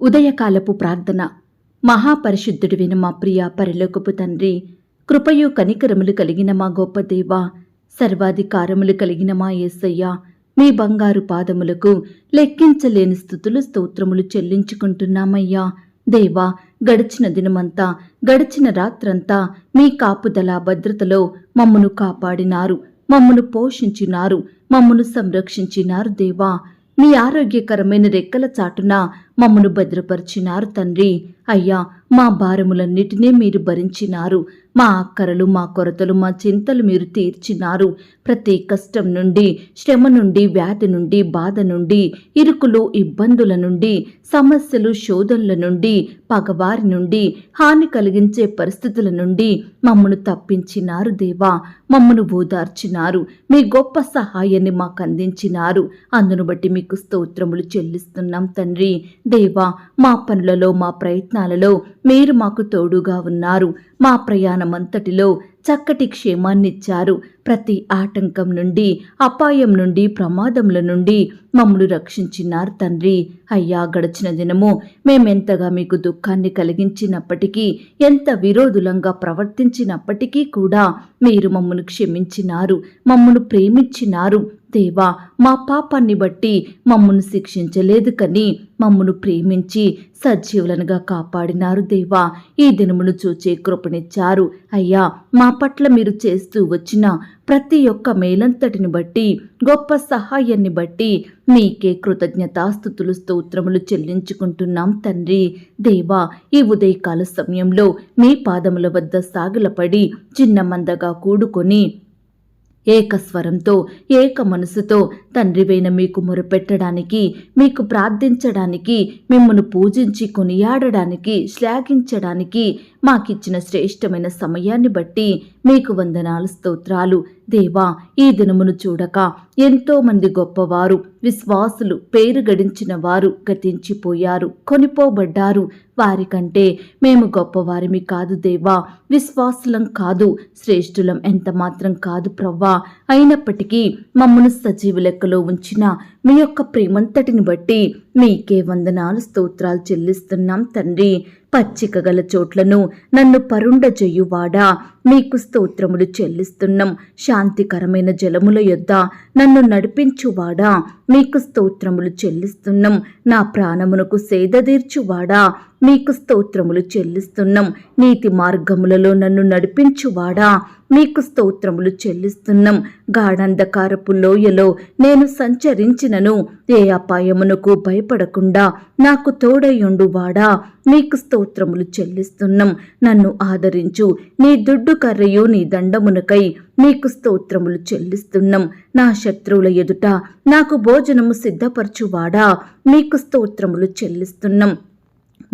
ఉదయకాలపు ప్రార్థన. మహాపరిశుద్ధుడివైన మా ప్రియ పరలోకపు తండ్రి, కృపయు కనికరములు కలిగిన మా గొప్ప దేవా, సర్వాధికారములు కలిగిన మా యేసయ్య, మీ బంగారు పాదములకు లెక్కించలేని స్తుతులు స్తోత్రములు చెల్లించుకుంటున్నామయ్యా. దేవా, గడిచిన దినమంతా, గడిచిన రాత్రంతా మీ కాపుదల భద్రతలో మమ్మను కాపాడినారు, మమ్మను పోషించినారు, మమ్మను సంరక్షించినారు. దేవా, మీ ఆరోగ్యకరమైన రెక్కల చాటున మమ్మను భద్రపరిచినారు తండ్రి. అయ్యా, మా భారములన్నిటినీ మీరు భరించినారు. మా అక్కరలు, మా కొరతలు, మా చింతలు మీరు తీర్చినారు. ప్రతి కష్టం నుండి, శ్రమ నుండి, వ్యాధి నుండి, బాధ నుండి, ఇరుకులు, ఇబ్బందుల నుండి, సమస్యలు, శోధనల నుండి, పగవారి నుండి, హాని కలిగించే పరిస్థితుల నుండి మమ్మను తప్పించినారు. దేవా, మమ్మను ఓదార్చినారు. మీ గొప్ప సహాయాన్ని మాకు అందించినారు. అందును బట్టి మీకు స్తోత్రములు చెల్లిస్తున్నాం తండ్రి. దేవా, మా పనులలో, మా ప్రయత్నాలలో మీరు మాకు తోడుగా ఉన్నారు. మా ప్రయాణమంతటిలో చక్కటి క్షేమాన్నిచ్చారు. ప్రతి ఆటంకం నుండి, అపాయం నుండి, ప్రమాదముల నుండి మమ్మల్ని రక్షించినారు తండ్రి. అయ్యా, గడిచిన దినము మేమెంతగా మీకు దుఃఖాన్ని కలిగించినప్పటికీ, ఎంత విరోధులంగా ప్రవర్తించినప్పటికీ కూడా మీరు మమ్మల్ని క్షమించినారు, మమ్మల్ని ప్రేమించినారు. దేవా, మా పాపాన్ని బట్టి మమ్మను శిక్షించలేదు కానీ మమ్మను ప్రేమించి సజీవులనుగా కాపాడినారు. దేవా, ఈ దినమును చూచే కృపనిచ్చారు. అయ్యా, మా పట్ల మీరు చేస్తూ వచ్చిన ప్రతి ఒక్క మేలంతటిని బట్టి, గొప్ప సహాయాన్ని బట్టి మీకే కృతజ్ఞతాస్తుతులు స్తోత్రములు చెల్లించుకుంటున్నాం తండ్రి. దేవా, ఈ ఉదయకాల సమయంలో మీ పాదముల వద్ద సాగిలపడి చిన్నమందగా కూడుకొని ఏకస్వరంతో, ఏక మనసుతో తండ్రివైన మీకు మొరపెట్టడానికి, మీకు ప్రార్థించడానికి, మిమ్మల్ని పూజించి కొనియాడడానికి, శ్లాఘించడానికి మాకిచ్చిన శ్రేష్టమైన సమయాన్ని బట్టి మీకు వందనాలు, స్తోత్రాలు. దేవా, ఈ దినమును చూడక ఎంతో మంది గొప్పవారు, విశ్వాసులు, పేరు గడించిన వారు గతించిపోయారు, కొనిపోబడ్డారు. వారికంటే మేము గొప్పవారిమి కాదు దేవా, విశ్వాసులం కాదు, శ్రేష్ఠులం ఎంత మాత్రం కాదు ప్రవ్వా. అయినప్పటికీ మమ్మను సజీవ లెక్కలో ఉంచిన మీ యొక్క ప్రేమంతటిని బట్టి మీకే వందనాలు, స్తోత్రాలు చెల్లిస్తున్నాం తండ్రి. పచ్చిక గల చోట్లను నన్ను పరుండజెయ్యువాడా, మీకు స్తోత్రములు చెల్లిస్తున్నాం. శాంతికరమైన జలముల యొద్ద నన్ను నడిపించువాడా, మీకు స్తోత్రములు చెల్లిస్తున్నాం. నా ప్రాణమునకు సేదదీర్చువాడా, మీకు స్తోత్రములు చెల్లిస్తున్నాం. నీతి మార్గములలో నన్ను నడిపించువాడా, మీకు స్తోత్రములు చెల్లిస్తున్నాం. గాఢంధకారపు లోయలో నేను సంచరించినను ఏ అపాయమునకు భయపడకుండా నాకు తోడయుండువాడా, మీకు స్తోత్రములు చెల్లిస్తున్నాం. నన్ను ఆదరించు నీ దుడ్డు కర్రయు నీ దండమునకై మీకు స్తోత్రములు చెల్లిస్తున్నాం. నా శత్రువుల ఎదుట నాకు భోజనము సిద్ధపరచువాడా, మీకు స్తోత్రములు చెల్లిస్తున్నాం.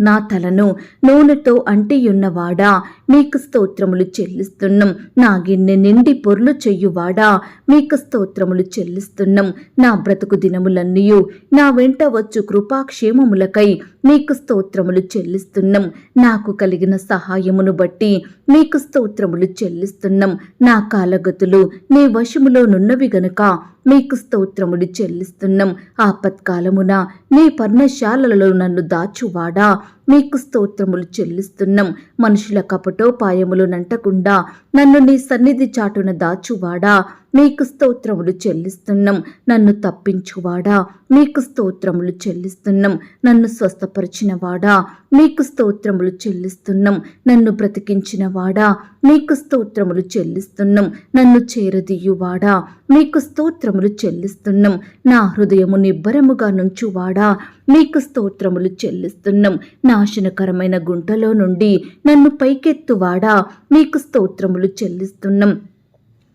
నా తలను నూనెతో అంటియున్నవాడా, మీకు స్తోత్రములు చెల్లిస్తున్నాం. నా గిన్నె నిండి పొర్లు చెయ్యువాడా, మీకు స్తోత్రములు చెల్లిస్తున్నాం. నా బ్రతుకు దినములన్నీయు నా వెంట వచ్చు కృపాక్షేమములకై మీకు స్తోత్రములు చెల్లిస్తున్నాం. నాకు కలిగిన సహాయమును బట్టి మీకు స్తోత్రములు చెల్లిస్తున్నాం. నా కాలగతులు నీ వశములో నున్నవి గనుక మీకు స్తోత్రములు చెల్లిస్తున్నాం. ఆపత్కాలమున నీ పర్ణశాలలో నన్ను దాచువాడా, మీకు స్తోత్రములు చెల్లిస్తున్నాం. మనుషుల కపటోపాయములు నంటకుండా నన్ను నీ సన్నిధి చాటున దాచువాడా, మీకు స్తోత్రములు చెల్లిస్తున్నాం. నన్ను తప్పించువాడా, మీకు స్తోత్రములు చెల్లిస్తున్నాం. నన్ను స్వస్థపరిచినవాడా, మీకు స్తోత్రములు చెల్లిస్తున్నాం. నన్ను బ్రతికించినవాడా, మీకు స్తోత్రములు చెల్లిస్తున్నాం. నన్ను చేరదీయువాడా, మీకు స్తోత్రములు చెల్లిస్తున్నాం. నా హృదయము నిబ్బరముగా నుంచువాడా, మీకు స్తోత్రములు చెల్లిస్తున్నాం. నాశనకరమైన గుంటలో నుండి నన్ను పైకెత్తువాడా, మీకు స్తోత్రములు చెల్లిస్తున్నాం.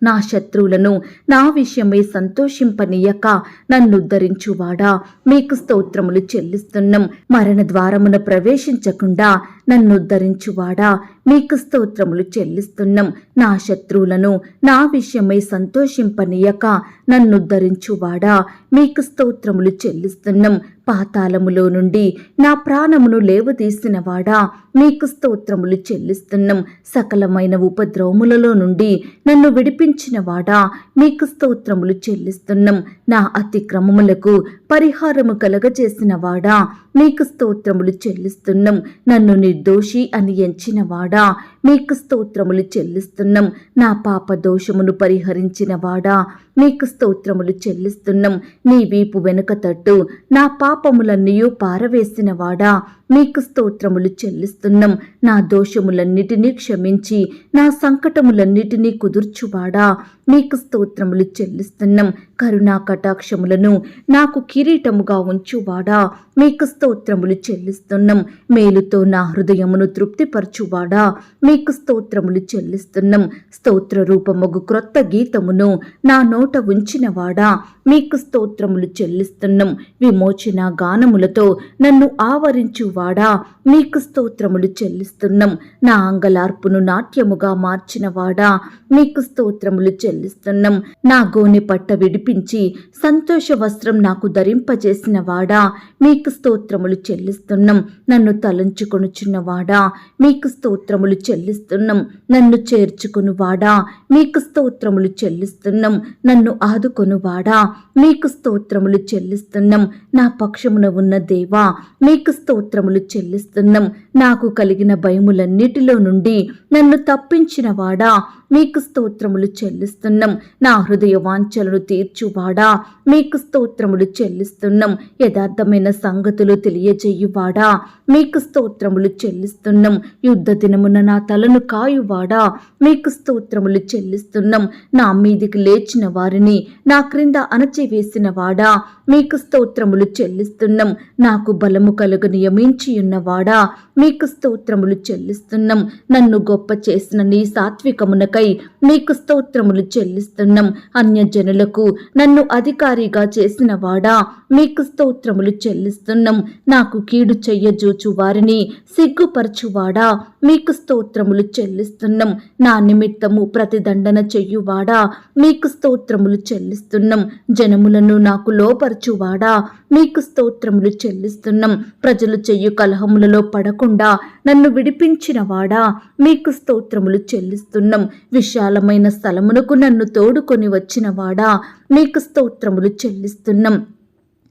నా శత్రువులను నా విషయమై సంతోషింపనీయక నన్ను ఉద్ధరించువాడా, మీకు స్తోత్రములు చెల్లిస్తున్నాం. మరణ ద్వారమున ప్రవేశించకుండా నన్ను ఉద్ధరించువాడా, మీకు స్తోత్రములు చెల్లిస్తున్నాం. నా శత్రువులను నా విషయమై సంతోషింపనీయక నన్ను ఉద్ధరించువాడా, మీకు స్తోత్రములు చెల్లిస్తున్నాం. పాతాళములో నుండి నా ప్రాణమును లేవదీసినవాడా, మీకు స్తోత్రములు చెల్లిస్తున్నాం. సకలమైన ఉపద్రవములలో నుండి నన్ను విడిపించినవాడా, మీకు స్తోత్రములు చెల్లిస్తున్నాం. నా అతిక్రమములకు పరిహారము కలగజేసినవాడా, మీకు స్తోత్రములు చెల్లిస్తున్నాం. నన్ను నిర్దోషి అని ఎంచినవాడా, మీకు స్తోత్రములు చెల్లిస్తున్నాం. నా పాప దోషమును పరిహరించినవాడా, మీకు స్తోత్రములు చెల్లిస్తున్నాం. నీ వీపు వెనుక తట్టు నా పాపములన్నీయూ పారవేసినవాడా, మీకు స్తోత్రములు చెల్లిస్తున్నాం. నా దోషములన్నిటినీ క్షమించి నా సంకటములన్నిటినీ కుదుర్చువాడా, మీకు స్తోత్రములు చెల్లిస్తున్నాం. కరుణా కటాక్షములను నాకు కిరీటముగా ఉంచువాడా, మీకు స్తోత్రములు చెల్లిస్తున్నాం. మేలుతో నా హృదయమును తృప్తిపరచువాడా, మీకు స్తోత్రములు చెల్లిస్తున్నాం. స్తోత్ర రూపముగు క్రొత్త గీతమును నా నోట ఉంచినవాడా, మీకు స్తోత్రములు చెల్లిస్తున్నాం. విమోచన గానములతో నన్ను ఆవరించువాడా, మీకు స్తోత్రములు చెల్లిస్తున్నాం. నా అంగలార్పును నాట్యముగా మార్చినవాడా, మీకు స్తోత్రములు చెల్లిస్తున్నాం. నా గోనె పట్ట విడిపించి సంతోష వస్త్రం నాకు ధరింపజేసినవాడా, మీకు స్తోత్రములు చెల్లిస్తున్నాం. నన్ను తలంచుకొనుచున్నవాడా, మీకు స్తోత్రములు చెల్లిస్తున్నాం. నన్ను చేర్చుకొనువాడా, మీకు స్తోత్రములు చెల్లిస్తున్నాం. నన్ను ఆదుకొనువాడా, మీకు స్తోత్రములు చెల్లిస్తున్నాం. నా పక్షమున ఉన్న దేవా, మీకు స్తోత్రములు చెల్లిస్తున్నాం. నాకు కలిగిన భయములన్నిటిలో నుండి నన్ను తప్పించినవాడా, మీకు స్తోత్రములు చెల్లిస్తున్నాం. నా హృదయ వాంఛలను తీర్చువాడా, మీకు స్తోత్రములు చెల్లిస్తున్నాం. యథార్థమైన సంగతులు తెలియజేయువాడా, మీకు స్తోత్రములు చెల్లిస్తున్నాం. యుద్ధ దినమున నా తలను కాయువాడా, మీకు స్తోత్రములు చెల్లిస్తున్నాం. నా మీదికి లేచిన వారిని నా క్రింద అణచివేసిన వాడా, మీకు స్తోత్రములు చెల్లిస్తున్నాం. నాకు బలము కలుగు నియమించి ఉన్నవాడా, మీకు స్తోత్రములు చెల్లిస్తున్నాం. నన్ను గొప్ప చేసిన నీ సాత్వికమునకై మీకు స్తోత్రములు చెల్లిస్తున్నాం. అన్యజనులకు నన్ను అధికారిగా చేసిన వాడా, మీకు స్తోత్రములు చెల్లిస్తున్నాం. నాకు కీడు చెయ్యజూచు వారిని సిగ్గుపరచువాడా, మీకు స్తోత్రములు చెల్లిస్తున్నాం. నా నిమిత్తము ప్రతిదండన చెయ్యువాడా, మీకు స్తోత్రములు చెల్లిస్తున్నాం. జనములను నాకు లోపరచువాడా, మీకు స్తోత్రములు చెల్లిస్తున్నాం. ప్రజలు చెయ్యు కలహములలో పడకుండా నన్ను విడిపించినవాడా, మీకు స్తోత్రములు చెల్లిస్తున్నాం. విశాలమైన స్థలమునకు నన్ను తోడుకొని వచ్చినవాడా, మీకు స్తోత్రములు చెల్లిస్తున్నాం.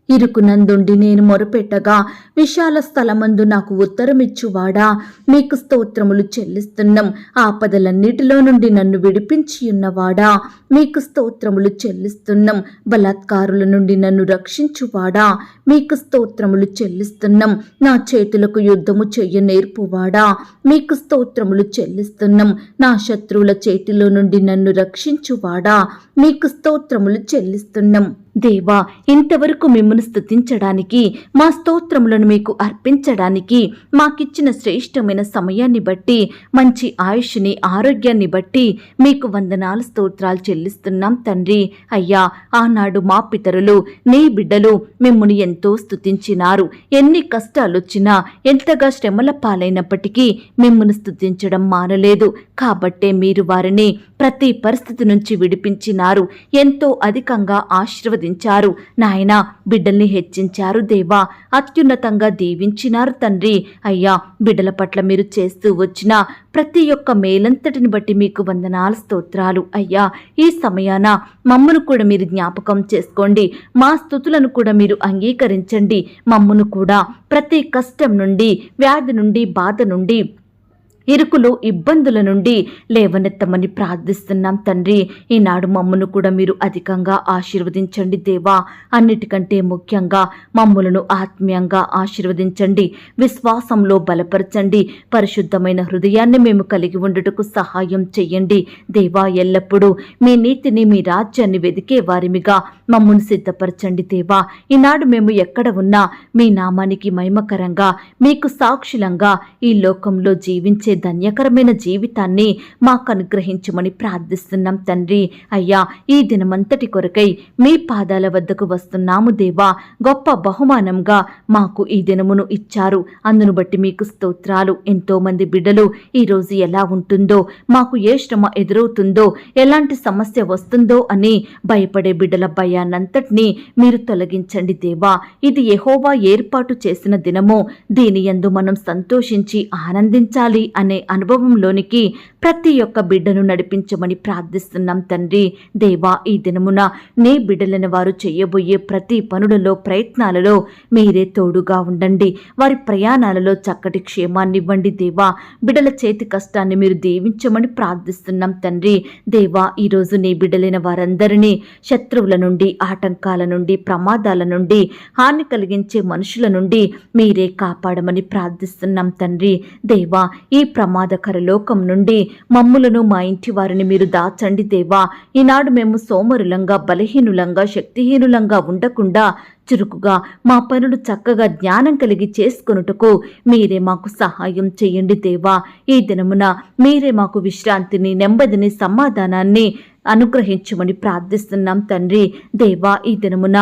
ఇరుకునందుండి నేను మొరపెట్టగా విశాల స్థలమందు నాకు ఉత్తరమిచ్చువాడా, మీకు స్తోత్రములు చెల్లిస్తున్నాం. ఆపదలన్నిటిలో నుండి నన్ను విడిపించి ఉన్నవాడా, మీకు స్తోత్రములు చెల్లిస్తున్నాం. బలాత్కారుల నుండి నన్ను రక్షించువాడా, మీకు స్తోత్రములు చెల్లిస్తున్నాం. నా చేతులకు యుద్ధము చెయ్య నేర్పువాడా, మీకు స్తోత్రములు చెల్లిస్తున్నాం. నా శత్రువుల చేతిలో నుండి నన్ను రక్షించువాడా, మీకు స్తోత్రములు చెల్లిస్తున్నాం. దేవా, ఇంతవరకు మిమ్మల్ని స్తుతించడానికి, మా స్తోత్రములను మీకు అర్పించడానికి మాకిచ్చిన శ్రేష్టమైన సమయాన్ని బట్టి, మంచి ఆయుష్ని, ఆరోగ్యాన్ని బట్టి మీకు వందనాలు, స్తోత్రాలు చెల్లిస్తున్నాం తండ్రి. అయ్యా, ఆనాడు మా పితరులు, నీ బిడ్డలు మిమ్ముని ఎంతో స్తుతించినారు. ఎన్ని కష్టాలొచ్చినా, ఎంతగా శ్రమల పాలైనప్పటికీ మిమ్మును స్తుతించడం మానలేదు. కాబట్టే మీరు వారిని ప్రతి పరిస్థితి నుంచి విడిపించినారు. ఎంతో అధికంగా ఆశీర్వదించారు నాయనా. బిడ్డల్ని హెచ్చించారు దేవా, అత్యున్నతంగా దీవించినారు తండ్రి. అయ్యా, బిడ్డల పట్ల మీరు చేస్తూ వచ్చిన ప్రతి ఒక్క మేలంతటిని బట్టి మీకు వందనాలు, స్తోత్రాలు. అయ్యా, ఈ సమయాన మమ్మను కూడా మీరు జ్ఞాపకం చేసుకోండి. మా స్తుతులను కూడా మీరు అంగీకరించండి. మమ్మను కూడా ప్రతి కష్టం నుండి, వ్యాధి నుండి, బాధ నుండి, ఇరుకులు, ఇబ్బందుల నుండి లేవనెత్తమని ప్రార్థిస్తున్నాం తండ్రి. ఈనాడు మమ్మను కూడా మీరు అధికంగా ఆశీర్వదించండి దేవా. అన్నిటికంటే ముఖ్యంగా మమ్ములను ఆత్మీయంగా ఆశీర్వదించండి, విశ్వాసంలో బలపరచండి. పరిశుద్ధమైన హృదయాన్ని మేము కలిగి ఉండుటకు సహాయం చెయ్యండి దేవా. ఎల్లప్పుడూ మీ నీతిని, మీ రాజ్యాన్ని వెదికే వారిమిగా మమ్మను సిద్ధపరచండి దేవా. ఈనాడు మేము ఎక్కడ ఉన్నా మీ నామానికి మహిమకరంగా, మీకు సాక్షులంగా ఈ లోకంలో జీవించే ధన్యకరమైన జీవితాన్ని మాకు అనుగ్రహించమని ప్రార్థిస్తున్నాం తండ్రి. అయ్యా, ఈ దినమంతటి కొరకై మీ పాదాల వద్దకు వస్తున్నాము దేవా. గొప్ప బహుమానంగా మాకు ఈ దినమును ఇచ్చారు, అందును బట్టి మీకు స్తోత్రాలు. ఎంతో మంది బిడ్డలు ఈరోజు ఎలా ఉంటుందో, మాకు ఏ శ్రమ ఎదురవుతుందో, ఎలాంటి సమస్య వస్తుందో అని భయపడే బిడ్డల భయాన్నంతటినీ మీరు తొలగించండి దేవా. ఇది యెహోవా ఏర్పాటు చేసిన దినము, దీని యందు మనం సంతోషించి ఆనందించాలి అనే అనుభవంలోనికి ప్రతి ఒక్క బిడ్డను నడిపించమని ప్రార్థిస్తున్నాం తండ్రి. దేవా, ఈ దినమున నీ బిడ్డలైన వారు చేయబోయే ప్రతి పనులలో, ప్రయత్నాలలో మీరే తోడుగా ఉండండి. వారి ప్రయాణాలలో చక్కటి క్షేమాన్నివ్వండి దేవా. బిడ్డల చేతి కష్టాన్ని మీరు దీవించమని ప్రార్థిస్తున్నాం తండ్రి. దేవా, ఈరోజు నీ బిడ్డలైన వారందరినీ శత్రువుల నుండి, ఆటంకాల నుండి, ప్రమాదాల నుండి, హాని కలిగించే మనుషుల నుండి మీరే కాపాడమని ప్రార్థిస్తున్నాం తండ్రి. దేవా, ఈ ప్రమాదకర లోకం నుండి మమ్ములను, మా ఇంటి వారిని మీరు దాచండి దేవా. ఈనాడు మేము సోమరులంగా, బలహీనులంగా, శక్తిహీనులంగా ఉండకుండా చురుకుగా మా పనులు చక్కగా జ్ఞానం కలిగి చేసుకొనుటకు మీరే మాకు సహాయం చేయండి దేవా. ఈ దినమున మీరే మాకు విశ్రాంతిని, నెమ్మదిని, సమాధానాన్ని అనుగ్రహించమని ప్రార్థిస్తున్నాం తండ్రి. దేవా, ఈ దినమున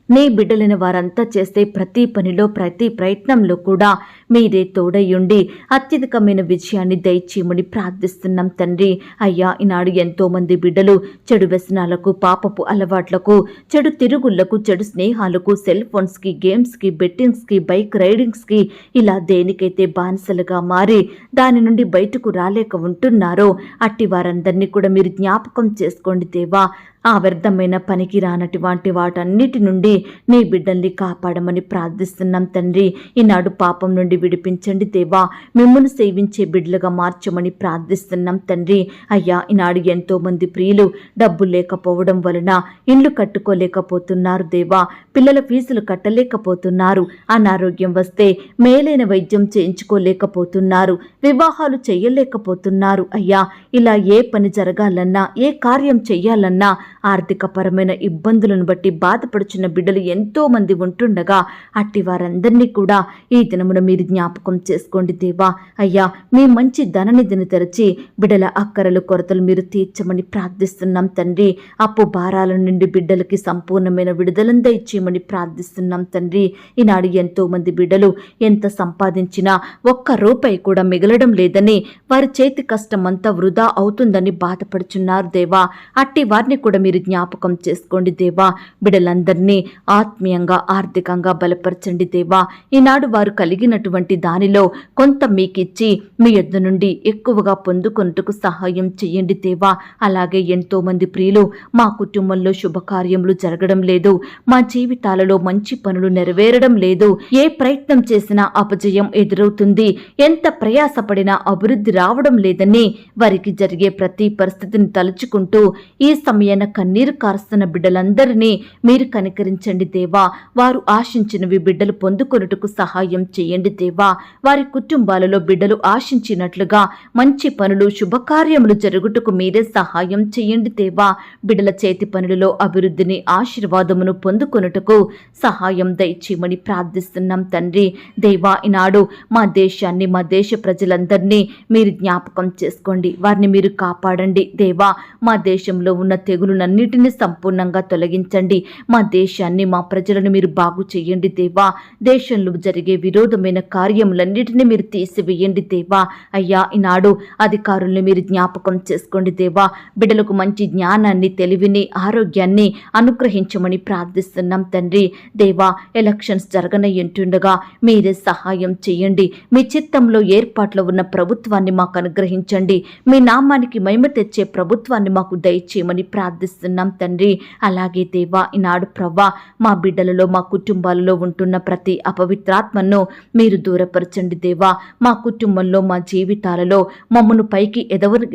నీ బిడ్డలైన వారంతా చేసే ప్రతి పనిలో, ప్రతి ప్రయత్నంలో కూడా మీరే తోడయ్యుండి అత్యధికమైన విజయాన్ని దయచేయమని ప్రార్థిస్తున్నాం తండ్రి. అయ్యా, ఈనాడు ఎంతో మంది బిడ్డలు చెడు వ్యసనాలకు, పాపపు అలవాట్లకు, చెడు తిరుగుళ్లకు, చెడు స్నేహాలకు, సెల్ ఫోన్స్కి, గేమ్స్కి, బెట్టింగ్స్కి, బైక్ రైడింగ్స్కి, ఇలా దేనికైతే బానిసలుగా మారి దాని నుండి బయటకు రాలేక ఉంటున్నారో అట్టి వారందరినీ కూడా మీరు జ్ఞాపకం చేసుకోండి దేవా. ఆ వ్యర్థమైన పనికి రానటువంటి వాటన్నిటి నుండి నీ బిడ్డల్ని కాపాడమని ప్రార్థిస్తున్నాం తండ్రి. ఈనాడు పాపం నుండి విడిపించండి దేవా. మిమ్మల్ని సేవించే బిడ్డలుగా మార్చమని ప్రార్థిస్తున్నాం తండ్రి. అయ్యా, ఈనాడు ఎంతో మంది ప్రియులు డబ్బు లేకపోవడం వలన ఇండ్లు కట్టుకోలేకపోతున్నారు దేవా. పిల్లల ఫీజులు కట్టలేకపోతున్నారు. అనారోగ్యం వస్తే మేలైన వైద్యం చేయించుకోలేకపోతున్నారు. వివాహాలు చేయలేకపోతున్నారు. అయ్యా, ఇలా ఏ పని జరగాలన్నా, ఏ కార్యం చెయ్యాలన్నా ఆర్థికపరమైన ఇబ్బందులను బట్టి బాధపడుచున్న బిడ్డలు ఎంతో మంది ఉంటుండగా అట్టి వారందరినీ కూడా ఈ దినమున మీరు జ్ఞాపకం చేసుకోండి దేవా. అయ్యా, మీ మంచి ధననిధిని తెరచి బిడ్డల అక్కరలు, కొరతలు మీరు తీర్చమని ప్రార్థిస్తున్నాం తండ్రి. అప్పు భారాల నుండి బిడ్డలకి సంపూర్ణమైన విడుదలను దయచేయమని ప్రార్థిస్తున్నాం తండ్రి. ఈనాడు ఎంతో మంది బిడ్డలు ఎంత సంపాదించినా ఒక్క రూపాయి కూడా మిగలడం లేదని, వారి చేతి కష్టం అంతా వృధా అవుతుందని బాధపడుచున్నారు దేవా. అట్టి వారిని కూడా మీరు జ్ఞాపకం చేసుకోండి దేవా. బిడ్డలందరినీ ఆత్మీయంగా, ఆర్థికంగా బలపరచండి దేవా. ఈనాడు వారు కలిగినటువంటి దానిలో కొంత మీకిచ్చి మీ యొద్ద నుండి ఎక్కువగా పొందుకొనుటకు సహాయం చేయండి దేవా. అలాగే ఎంతో మంది ప్రియులు మా కుటుంబంలో శుభకార్యములు జరగడం లేదు, మా జీవితాలలో మంచి పనులు నెరవేరడం లేదు, ఏ ప్రయత్నం చేసినా అపజయం ఎదురవుతుంది, ఎంత ప్రయాసపడినా అభివృద్ధి రావడం లేదని వారికి జరిగే ప్రతి పరిస్థితిని తలుచుకుంటూ ఈ సమయాన కన్నీరు కారుస్తున్న బిడ్డలందరినీ మీరు కనికరించండి దేవా. వారు ఆశించినవి బిడ్డలు పొందుకొనుటకు సహాయం చేయండి దేవా. వారి కుటుంబాలలో బిడ్డలు ఆశించినట్లుగా మంచి పనులు, శుభకార్యములు జరుగుటకు మీరే సహాయం చేయండి దేవా. బిడ్డల చేతి పనులలో అభివృద్ధిని, ఆశీర్వాదమును పొందుకొనుటకు సహాయం దయచేయమని ప్రార్థిస్తున్నాం తండ్రి. దేవా, ఈనాడు మా దేశాన్ని, మా దేశ ప్రజలందరినీ మీరు జ్ఞాపకం చేసుకోండి. వారిని మీరు కాపాడండి దేవా. మా దేశంలో ఉన్న తెగులునన్నిటినీ సంపూర్ణంగా తొలగించండి. మా దేశాన్ని, మా ప్రజలను మీరు బాగు చేయండి దేవా. దేశంలో జరిగే విరోధమైన కార్యములన్నిటినీ మీరు తీసివేయండి దేవా. అయ్యా, ఈనాడు అధికారుల్ని మీరు జ్ఞాపకం చేసుకోండి దేవా. బిడ్డలకు మంచి జ్ఞానాన్ని, తెలివిని, ఆరోగ్యాన్ని అనుగ్రహించమని ప్రార్థిస్తున్నాం తండ్రి. దేవా, ఎలక్షన్స్ జరగనయ్యుంటుండగా మీరే సహాయం చేయండి. మీ చిత్తంలో ఏర్పాట్లో ఉన్న ప్రభుత్వాన్ని మాకు అనుగ్రహించండి. మీ నామానికి మహిమ తెచ్చే ప్రభుత్వాన్ని మాకు దయచేయమని ప్రార్థిస్తున్నాం తండ్రి. అలాగే దేవా, ఈనాడు ప్రవ్వా, మా బిడ్డలలో, మా కుటుంబాలలో ఉంటున్న ప్రతి అపవిత్రాత్మను మీరు దూరపరచండి దేవా. మా కుటుంబంలో, మా జీవితాలలో మమ్మను పైకి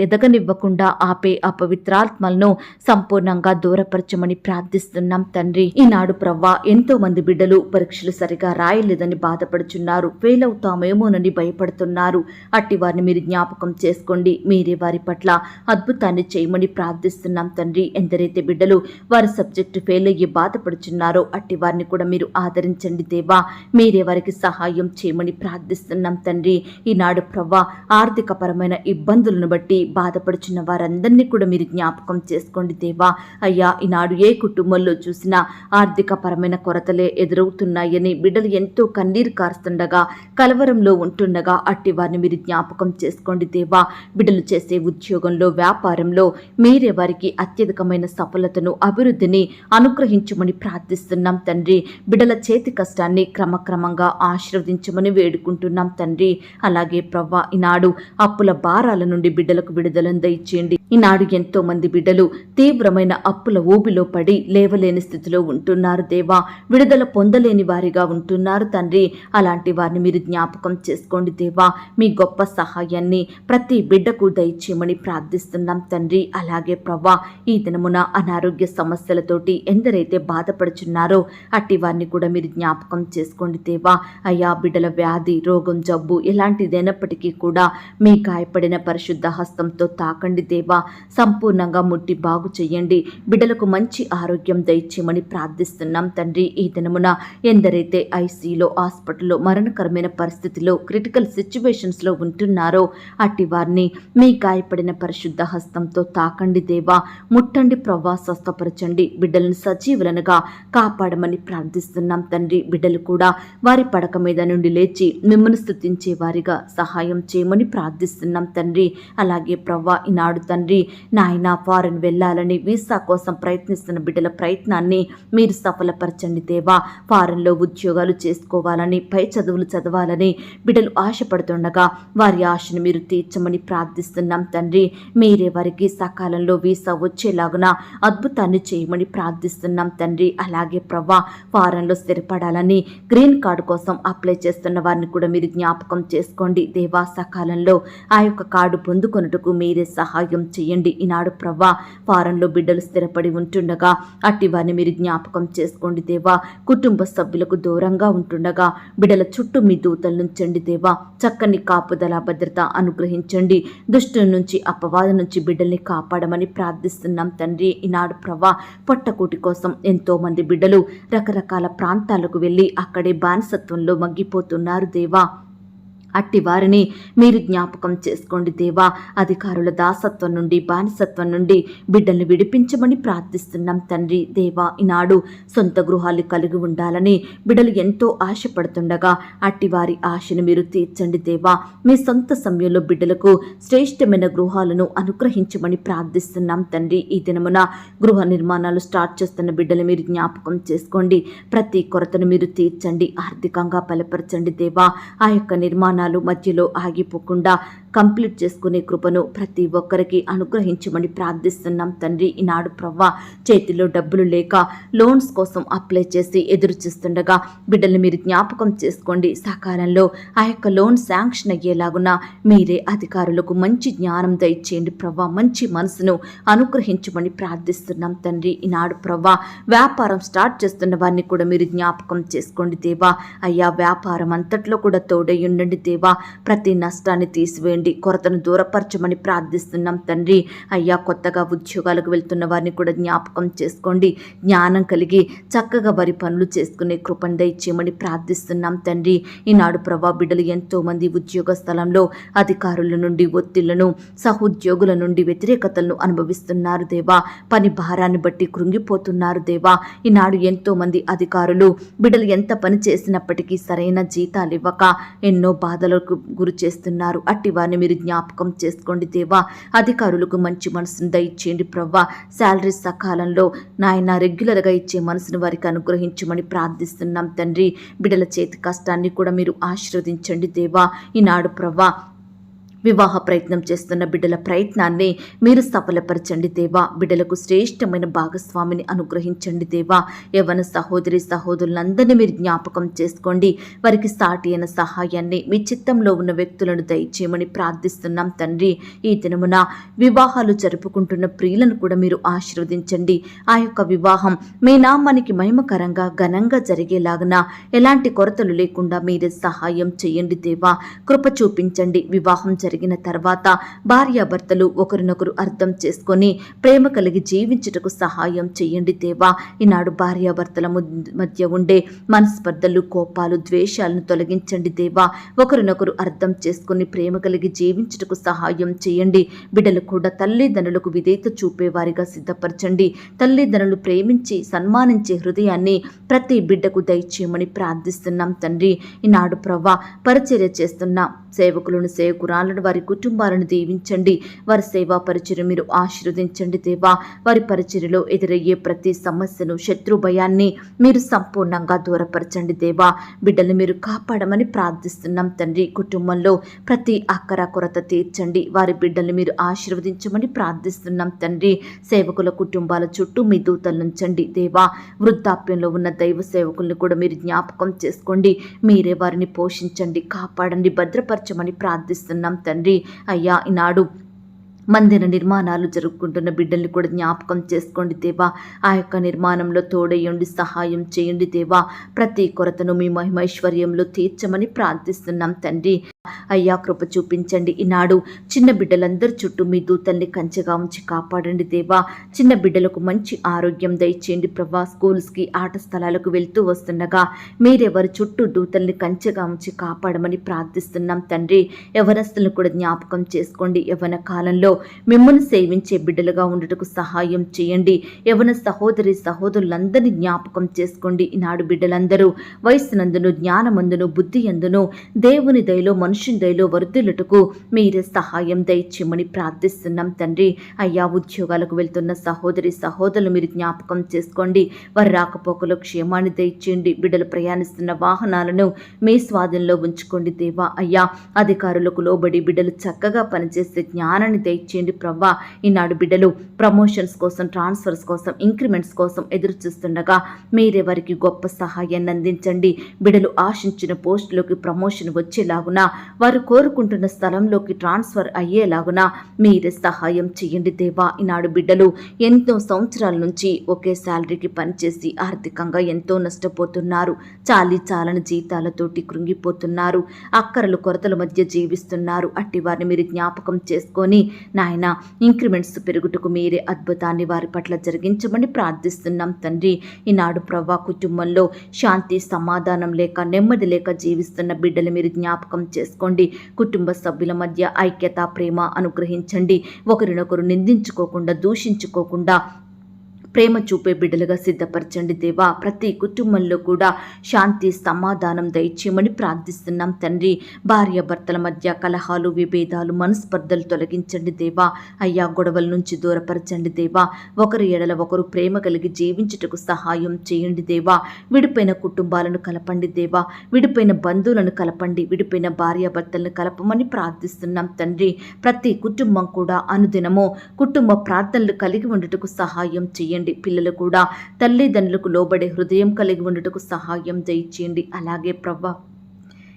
ఎదగనివ్వకుండా ఆపే అపవిత్రాత్మలను సంపూర్ణంగా దూరపరచమని ప్రార్థిస్తున్నాం తండ్రి. ఈనాడు ప్రవ్వా ఎంతో మంది బిడ్డలు పరీక్షలు సరిగా రాయలేదని బాధపడుచున్నారు, ఫెయిల్ అవుతామేమోనని భయపడుతున్నారు. అట్టి వారిని మీరు జ్ఞాపకం చేసుకోండి. మీరే వారి పట్ల అద్భుతాన్ని చేయమని ప్రార్థిస్తున్నాం తండ్రి. ఎందరైతే బిడ్డలు వారి సబ్జెక్టు ఫెయిల్ అయ్యి బాధపడుచున్నారో అట్టి వారిని కూడా మీరు ఆదరించండి దేవా. మీరే వారికి సహాయం చేయమని ప్రార్థిస్తున్నాం తండ్రి. ఈనాడు ప్రవ్వా ఆర్థిక పరమైన ఇబ్బందులను బట్టి బాధపడుచున్న వారందరినీ కూడా మీరు జ్ఞాపకం చేసుకోండి దేవా. అయ్యా, ఈనాడు ఏ కుటుంబంలో చూసినా ఆర్థిక పరమైన కొరతలే ఎదురవుతున్నాయని బిడ్డలు ఎంతో కన్నీరు కారుస్తుండగా, కలవరంలో ఉంటుండగా అట్టి వారిని మీరు జ్ఞాపకం చేసుకోండి దేవా. బిడ్డలు చేసే ఉద్యోగంలో, వ్యాపారంలో మీరే వారికి అత్యధికమైన సఫలతను, అభివృద్ధిని అనుగ్రహించమని ప్రార్థిస్తున్నాం తండ్రి. బిడ్డల చేతి కష్టాన్ని క్రమక్రమంగా ఆశీర్వదించమని వేడుకుంటున్నాం తండ్రి. అలాగే ప్రవ్వా ఈనాడు అప్పుల భారాల నుండి బిడ్డలకు విడుదలను దయచేయండి. ఈనాడు ఎంతో మంది బిడ్డలు తీవ్రమైన అప్పుల ఊబిలో పడి లేవలేని స్థితిలో ఉంటున్నారు దేవా. విడుదల పొందలేని వారిగా ఉంటున్నారు తండ్రి. అలాంటి వారిని మీరు జ్ఞాపకం చేసుకోండి దేవా. మీ గొప్ప సహాయాన్ని ప్రతి బిడ్డకు దయచేయమని ప్రార్థిస్తున్నాం తండ్రి. అలాగే ప్రవ్వా ఈ దినమున అనారోగ్య సమస్యలతోటి ఎందరైతే బాధపడుచున్నారో అట్టి వారిని కూడా మీరు జ్ఞాపకం చేసుకోండి దేవా. అయ్యా, బిడ్డల వ్యాధి, రోగం, జబ్బు ఎలాంటిదైనప్పటికీ కూడా మీ గాయపడిన పరిశుద్ధ హస్తంతో తాకండి దేవా. సంపూర్ణంగా ముట్టి బాగు చేయండి. బిడ్డలకు మంచి ఆరోగ్యం దయచేయమని ప్రార్థిస్తున్నాం తండ్రి. ఈ దినమున ఎందరైతే ఐసీలో, హాస్పిటల్లో మరణకరమైన పరిస్థితిలో, క్రిటికల్ సిచ్యువేషన్స్లో ఉంటున్నారో అట్టి వారిని మీ గాయపడిన పరిశుద్ధ హస్తంతో తాకండి దేవా. ముట్టండి ప్రవ్వా, స్వస్థపరచండి. బిడ్డలను సజీవులనుగా కాపాడమని ప్రార్థిస్తున్నాం తండ్రి. బిడ్డలు కూడా వారి పడక మీద నుండి లేచి మిమ్మల్ని స్తుతించే వారిగా సహాయం చేయమని ప్రార్థిస్తున్నాం తండ్రి. అలాగే ప్రవ్వా ఈనాడు తండ్రి నాయన ఫారెన్ వెళ్ళాలని వీసా కోసం ప్రయత్నిస్తున్న బిడ్డల ప్రయత్నాన్ని మీరు సఫలపరచండి దేవా. ఫారెన్లో ఉద్యోగాలు చేసుకోవాలని, పై చదువులు చదవాలని బిడ్డలు ఆశపడుతుండగా వారి ఆశను మీరు తీర్చమని ప్రార్థిస్తున్నాం తండ్రి. మీరే వారికి సకాలంలో వీసా వచ్చేలాగున అద్భుతాన్ని చేయమని ప్రార్థిస్తున్నాం తండ్రి. అలాగే ప్రవ్వా ఫారెన్లో స్థిరపడాలని గ్రీన్ కార్డు కోసం అప్లై చేస్తున్న వారిని కూడా మీరు జ్ఞాపకం చేసుకోండి దేవా. సకాలంలో ఆ యొక్క కార్డు పొందుకొనుటకు మీరే సహాయం చేయండి. ఈనాడు ప్రవ్వా ఫారెన్లో బిడ్డలు స్థిరపడి ఉంటుండగా అట్టి వారిని మీరు జ్ఞాపకం చేసుకోండి దేవా. కుటుంబ సభ్యులకు దూరంగా ఉంటుండగా బిడ్డల చుట్టూ మీ దూతల నుంచండి దేవా. చక్కని కాపుదల, భద్రత అనుగ్రహించండి. దుష్టుల నుంచి, అపవాద నుంచి బిడ్డల్ని కాపాడమని ప్రార్థిస్తున్నాం తండ్రి. ఈనాడు ప్రవ్వా పొట్టకూటి కోసం ఎంతో మంది బిడ్డలు రకరకాల ప్రాంతాలకు వెళ్ళి అక్కడే బానిసత్వంలో మగ్గిపోతున్నారు దేవా. అట్టి వారిని మీరు జ్ఞాపకం చేసుకోండి దేవా. అధికారుల దాసత్వం నుండి, బానిసత్వం నుండి బిడ్డల్ని విడిపించమని ప్రార్థిస్తున్నాం తండ్రి. దేవా ఈనాడు సొంత గృహాలు కలిగి ఉండాలని బిడ్డలు ఎంతో ఆశపడుతుండగా అట్టి వారి ఆశను మీరు తీర్చండి దేవా. మీ సొంత సమయంలో బిడ్డలకు శ్రేష్టమైన గృహాలను అనుగ్రహించమని ప్రార్థిస్తున్నాం తండ్రి. ఈ దినమున గృహ నిర్మాణాలు స్టార్ట్ చేస్తున్న బిడ్డలు మీరు జ్ఞాపకం చేసుకోండి. ప్రతి కొరతను మీరు తీర్చండి, ఆర్థికంగా బలపరచండి దేవా. ఆ యొక్క నిర్మాణాలు మధ్యలో ఆగిపోకుండా కంప్లీట్ చేసుకునే కృపను ప్రతి ఒక్కరికి అనుగ్రహించమని ప్రార్థిస్తున్నాం తండ్రి. ఈనాడు ప్రవ్వా చేతిలో డబ్బులు లేక లోన్స్ కోసం అప్లై చేసి ఎదురు చూస్తుండగా బిడ్డల్ని మీరు జ్ఞాపకం చేసుకోండి. సకాలంలో ఆ యొక్క లోన్ శాంక్షన్ అయ్యేలాగున మీరే అధికారులకు మంచి జ్ఞానం దయచేయండి ప్రవ్వా. మంచి మనసును అనుగ్రహించమని ప్రార్థిస్తున్నాం తండ్రి. ఈనాడు ప్రవ్వా వ్యాపారం స్టార్ట్ చేస్తున్న వారిని కూడా మీరు జ్ఞాపకం చేసుకోండి దేవా. అయ్యా, వ్యాపారం అంతట్లో కూడా తోడై ఉండండి దేవా. ప్రతి నష్టాన్ని తీసివేయండి, కొరతను దూరపరచమని ప్రార్థిస్తున్నాం తండ్రి. అయ్యా, కొత్తగా ఉద్యోగాలకు వెళ్తున్న వారిని కూడా జ్ఞాపకం చేసుకోండి. జ్ఞానం కలిగి చక్కగా వారి పనులు చేసుకునే కృపను దయచేయమని ప్రార్థిస్తున్నాం తండ్రి. ఈనాడు ప్రభా బిడ్డలు ఎంతో మంది ఉద్యోగ స్థలంలో అధికారుల నుండి ఒత్తిళ్లను, సహోద్యోగుల నుండి వ్యతిరేకతలను అనుభవిస్తున్నారు దేవా. పని భారాన్ని బట్టి కృంగిపోతున్నారు దేవా. ఈనాడు ఎంతో మంది అధికారులు బిడ్డలు ఎంత పని చేసినప్పటికీ సరైన జీతాలు ఇవ్వక ఎన్నో బాధలకు గురి చేస్తున్నారు. అట్టి వారిని మీరు జ్ఞాపకం చేసుకోండి దేవా. అధికారులకు మంచి మనసును దయచేయండి ప్రవ్వా. శాలరీ సకాలంలో నాయన రెగ్యులర్గా ఇచ్చే మనసును వారికి అనుగ్రహించమని ప్రార్థిస్తున్నాం తండ్రి. బిడ్డల చేతి కష్టాన్ని కూడా మీరు ఆశీర్వదించండి దేవా. ఈనాడు ప్రవ్వా వివాహ ప్రయత్నం చేస్తున్న బిడ్డల ప్రయత్నాన్ని మీరు సఫలపరచండి దేవా. బిడ్డలకు శ్రేష్టమైన భాగస్వామిని అనుగ్రహించండి దేవా. యవ్వన సహోదరి సహోదరులందరినీ మీరు జ్ఞాపకం చేసుకోండి. వారికి సాటి అయిన సహాయాన్ని మీ చిత్తంలో ఉన్న వ్యక్తులను దయచేయమని ప్రార్థిస్తున్నాం తండ్రి. ఈ దినమున వివాహాలు జరుపుకుంటున్న ప్రియులను కూడా మీరు ఆశీర్వదించండి. ఆ యొక్క వివాహం మీ నామానికి మహిమకరంగా ఘనంగా జరిగేలాగున ఎలాంటి కొరతలు లేకుండా మీరే సహాయం చేయండి దేవా. కృప చూపించండి. వివాహం జరిగిన తర్వాత భార్యాభర్తలు ఒకరినొకరు అర్థం చేసుకొని ప్రేమ కలిగి జీవించుటకు సహాయం చేయండి దేవా. ఈనాడు భార్యాభర్తల మధ్య ఉండే మనస్పర్ధలు, కోపాలు, ద్వేషాలను తొలగించండి దేవా. ఒకరినొకరు అర్థం చేసుకుని ప్రేమ కలిగి జీవించుటకు సహాయం చేయండి. బిడ్డలు కూడా తల్లిదండ్రులకు విధేయత చూపేవారిగా సిద్ధపరచండి. తల్లిదండ్రులు ప్రేమించి సన్మానించే హృదయాన్ని ప్రతి బిడ్డకు దయచేయమని ప్రార్థిస్తున్నాం తండ్రి. ఈనాడు ప్రవ్వా పరిచర్య చేస్తున్న సేవకులను, సేవకురాలను, వారి కుటుంబాలను దీవించండి. వారి సేవా పరిచర్య మీరు ఆశీర్వదించండి దేవా. వారి పరిచర్యలో ఎదురయ్యే ప్రతి సమస్యను, శత్రు భయాన్ని మీరు సంపూర్ణంగా దూరపరచండి దేవా. బిడ్డలు మీరు కాపాడమని ప్రార్థిస్తున్నాం తండ్రి. కుటుంబంలో ప్రతి అక్కర కొరత తీర్చండి. వారి బిడ్డల్ని మీరు ఆశీర్వదించమని ప్రార్థిస్తున్నాం తండ్రి. సేవకుల కుటుంబాల చుట్టూ మీ దూతలు ఉంచండి దేవా. వృద్ధాప్యంలో ఉన్న దైవ సేవకుల్ని కూడా మీరు జ్ఞాపకం చేసుకోండి. మీరే వారిని పోషించండి, కాపాడండి, భద్రపరచమని ప్రార్థిస్తున్నాం తండ్రి. అయ్యా, ఈనాడు మందిర నిర్మాణాలు జరుపుకుంటున్న బిడ్డల్ని కూడా జ్ఞాపకం చేసుకోండి దేవా. ఆ యొక్క నిర్మాణంలో తోడయ్యండి, సహాయం చేయండి దేవా. ప్రతి కొరతను మీ మహిమైశ్వర్యంలో తీర్చమని ప్రార్థిస్తున్నాం తండ్రి. అయ్యా, కృప చూపించండి. ఈనాడు చిన్న బిడ్డలందరి చుట్టూ మీ దూతల్ని కంచెగా ఉంచి కాపాడండి దేవా. చిన్న బిడ్డలకు మంచి ఆరోగ్యం దయచేయండి ప్రభా. స్కూల్స్కి, ఆట స్థలాలకు వెళ్తూ వస్తుండగా మీరెవరి చుట్టూ దూతల్ని కంచెగా ఉంచి కాపాడమని ప్రార్థిస్తున్నాం తండ్రి. యవనస్తులను కూడా జ్ఞాపకం చేసుకోండి. యవన కాలంలో మిమ్మల్ని సేవించే బిడ్డలుగా ఉండటకు సహాయం చేయండి. యవన సహోదరి సహోదరులందరినీ జ్ఞాపకం చేసుకోండి. ఈనాడు బిడ్డలందరూ వయస్సునందును, జ్ఞానమందును, బుద్ధి అందును, దేవుని దయలో, మనుషుని దయలో వర్ధిల్లుటకు మీరే సహాయం దయచేయమని ప్రార్థిస్తున్నాం తండ్రి. అయ్యా, ఉద్యోగాలకు వెళ్తున్న సహోదరి సహోదరులు మీరు జ్ఞాపకం చేసుకోండి. వారి రాకపోకలో క్షేమాన్ని దయచేయండి. బిడ్డలు ప్రయాణిస్తున్న వాహనాలను మీ స్వాధీనంలో ఉంచుకోండి దేవా. అయ్యా, అధికారులకు లోబడి బిడ్డలు చక్కగా పనిచేసే జ్ఞానాన్ని దయచేయండి ప్రవ్వా. ఈనాడు బిడ్డలు ప్రమోషన్స్ కోసం, ట్రాన్స్ఫర్స్ కోసం, ఇంక్రిమెంట్స్ కోసం ఎదురు చూస్తుండగా మీరే వారికి గొప్ప సహాయాన్ని అందించండి. బిడ్డలు ఆశించిన పోస్టులోకి ప్రమోషన్ వచ్చేలాగున, వారు కోరుకుంటున్న స్థలంలోకి ట్రాన్స్ఫర్ అయ్యేలాగున మీరే సహాయం చేయండి దేవా. ఈనాడు బిడ్డలు ఎంతో సంవత్సరాల నుంచి ఒకే శాలరీకి పనిచేసి ఆర్థికంగా ఎంతో నష్టపోతున్నారు. చాలని జీతాలతోటి కృంగిపోతున్నారు. అక్కరలు కొరతల మధ్య జీవిస్తున్నారు. అట్టి వారిని మీరు జ్ఞాపకం చేసుకొని నాయన ఇంక్రిమెంట్స్ పెరుగుటకు మీరే అద్భుతాన్ని వారి పట్ల జరిగించమని ప్రార్థిస్తున్నాం తండ్రి. ఈనాడు ప్రవ్వా కుటుంబంలో శాంతి, సమాధానం లేక, నెమ్మది లేక జీవిస్తున్న బిడ్డలు మీరు జ్ఞాపకం చేసుకోండి. కుటుంబ సభ్యుల మధ్య ఐక్యత, ప్రేమ అనుగ్రహించండి. ఒకరినొకరు నిందించుకోకుండా, దూషించుకోకుండా ప్రేమ చూపే బిడ్డలుగా సిద్ధపరచండి దేవా. ప్రతి కుటుంబంలో కూడా శాంతి, సమాధానం దయచేయమని ప్రార్థిస్తున్నాం తండ్రి. భార్యాభర్తల మధ్య కలహాలు, విభేదాలు, మనస్పర్ధలు తొలగించండి దేవా. అయ్యా, గొడవల నుంచి దూరపరచండి దేవా. ఒకరి ఎడల ఒకరు ప్రేమ కలిగి జీవించుటకు సహాయం చేయండి దేవా. విడిపోయిన కుటుంబాలను కలపండి దేవా. విడిపోయిన బంధువులను కలపండి. విడిపోయిన భార్యాభర్తలను కలపమని ప్రార్థిస్తున్నాం తండ్రి. ప్రతి కుటుంబం కూడా అనుదినము కుటుంబ ప్రార్థనలు కలిగి ఉండటకు సహాయం చేయండి. పిల్లలు కూడా తల్లిదండ్రులకు లోబడే హృదయం కలిగి ఉండటకు సహాయం దయచేయండి. అలాగే ప్రవ్వా,